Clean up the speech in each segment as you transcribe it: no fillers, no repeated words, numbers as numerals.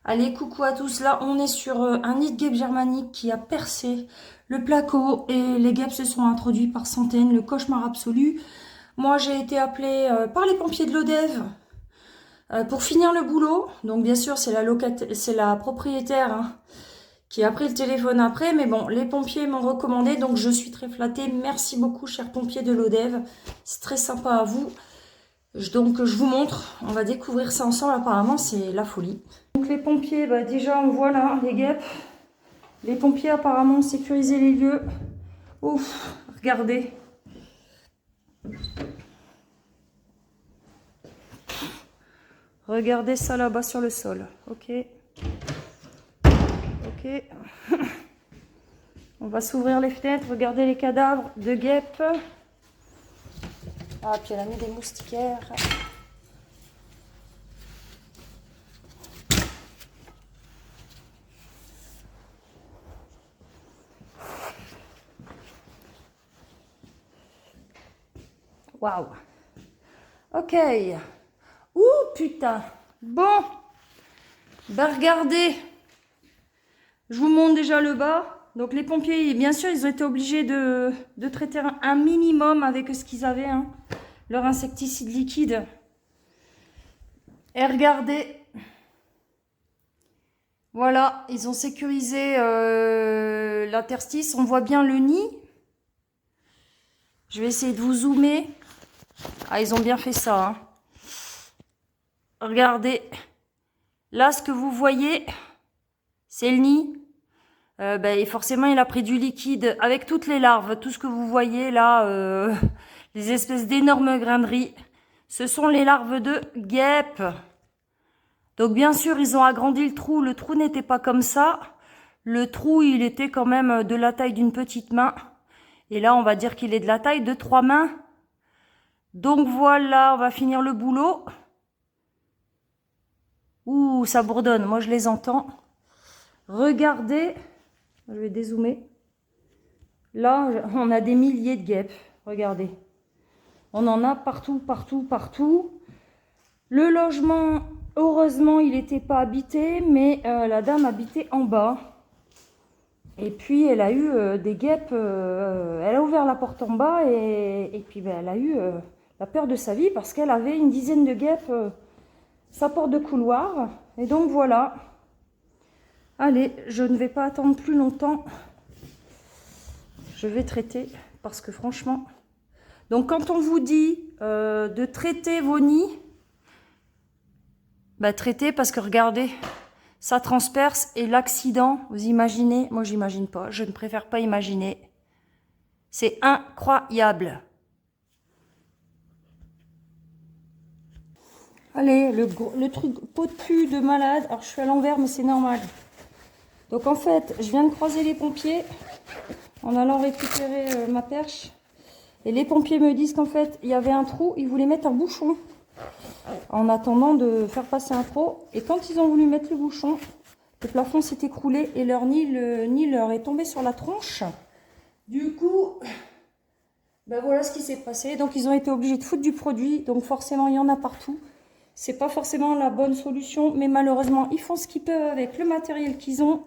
Allez, coucou à tous. Là, on est sur un nid de guêpes germanique qui a percé le placo et les guêpes se sont introduits par centaines. Le cauchemar absolu. Moi, j'ai été appelée par les pompiers de l'Odève pour finir le boulot. Donc, bien sûr, c'est la propriétaire hein, qui a pris le téléphone après. Mais bon, les pompiers m'ont recommandé, donc je suis très flattée. Merci beaucoup, chers pompiers de l'Odève. C'est très sympa à vous. Donc, je vous montre. On va découvrir ça ensemble. Apparemment, c'est la folie. Donc les pompiers, bah déjà on voit là les guêpes. Les pompiers apparemment ont sécurisé les lieux. Ouf, regardez. Regardez ça là-bas sur le sol. Ok. Ok. On va s'ouvrir les fenêtres. Regardez les cadavres de guêpes. Ah, puis elle a mis des moustiquaires. Waouh. Ok. Ouh, putain. Bon. Bah, regardez. Je vous montre déjà le bas. Donc, les pompiers, bien sûr, ils ont été obligés de traiter un minimum avec ce qu'ils avaient. Hein, leur insecticide liquide. Et regardez. Voilà, ils ont sécurisé l'interstice. On voit bien le nid. Je vais essayer de vous zoomer. Ah, ils ont bien fait ça. Hein. Regardez. Là, ce que vous voyez, c'est le nid. Et forcément, il a pris du liquide avec toutes les larves. Tout ce que vous voyez là, les espèces d'énormes graineries, ce sont les larves de guêpes. Donc, bien sûr, ils ont agrandi le trou. Le trou n'était pas comme ça. Le trou, il était quand même de la taille d'une petite main. Et là, on va dire qu'il est de la taille de 3 mains. Donc voilà, on va finir le boulot. Ouh, ça bourdonne. Moi, je les entends. Regardez. Je vais dézoomer. Là, on a des milliers de guêpes. Regardez. On en a partout, partout, partout. Le logement, heureusement, il n'était pas habité, mais la dame habitait en bas. Et puis, elle a eu des guêpes. Elle a ouvert la porte en bas et puis elle a eu la peur de sa vie parce qu'elle avait une dizaine de guêpes sa porte de couloir. Et donc, voilà. Allez, je ne vais pas attendre plus longtemps. Je vais traiter parce que franchement... Donc, quand on vous dit de traiter vos nids, bah, traitez parce que regardez, ça transperce et l'accident, vous imaginez? Moi, j'imagine pas. Je ne préfère pas imaginer. C'est incroyable. Allez, le truc pot de cul de malade. Alors, je suis à l'envers, mais c'est normal. Donc, en fait, je viens de croiser les pompiers en allant récupérer ma perche. Et les pompiers me disent qu'en fait, il y avait un trou. Ils voulaient mettre un bouchon en attendant de faire passer un trou. Et quand ils ont voulu mettre le bouchon, le plafond s'est écroulé et le nid leur est tombé sur la tronche. Du coup, ben voilà ce qui s'est passé. Donc, ils ont été obligés de foutre du produit. Donc, forcément, il y en a partout. C'est pas forcément la bonne solution, mais malheureusement, ils font ce qu'ils peuvent avec le matériel qu'ils ont.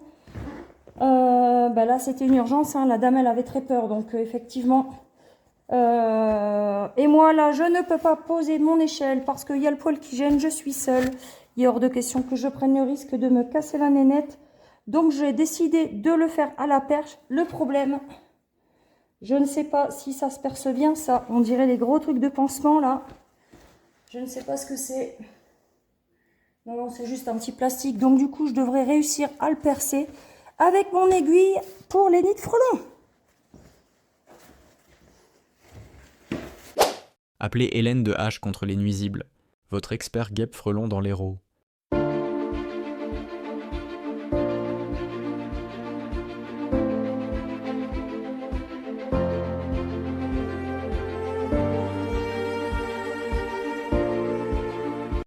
Là, c'était une urgence. Hein. La dame, elle avait très peur. Donc, effectivement... et moi, là, je ne peux pas poser mon échelle parce qu'il y a le poil qui gêne. Je suis seule. Il est hors de question que je prenne le risque de me casser la nénette. Donc, j'ai décidé de le faire à la perche. Le problème... Je ne sais pas si ça se perce bien, ça. On dirait des gros trucs de pansement, là. Je ne sais pas ce que c'est. Non, non, c'est juste un petit plastique. Donc, du coup, je devrais réussir à le percer avec mon aiguille pour les nids de frelons. Appelez Hélène de H contre les nuisibles, votre expert guêpe frelon dans l'Hérault.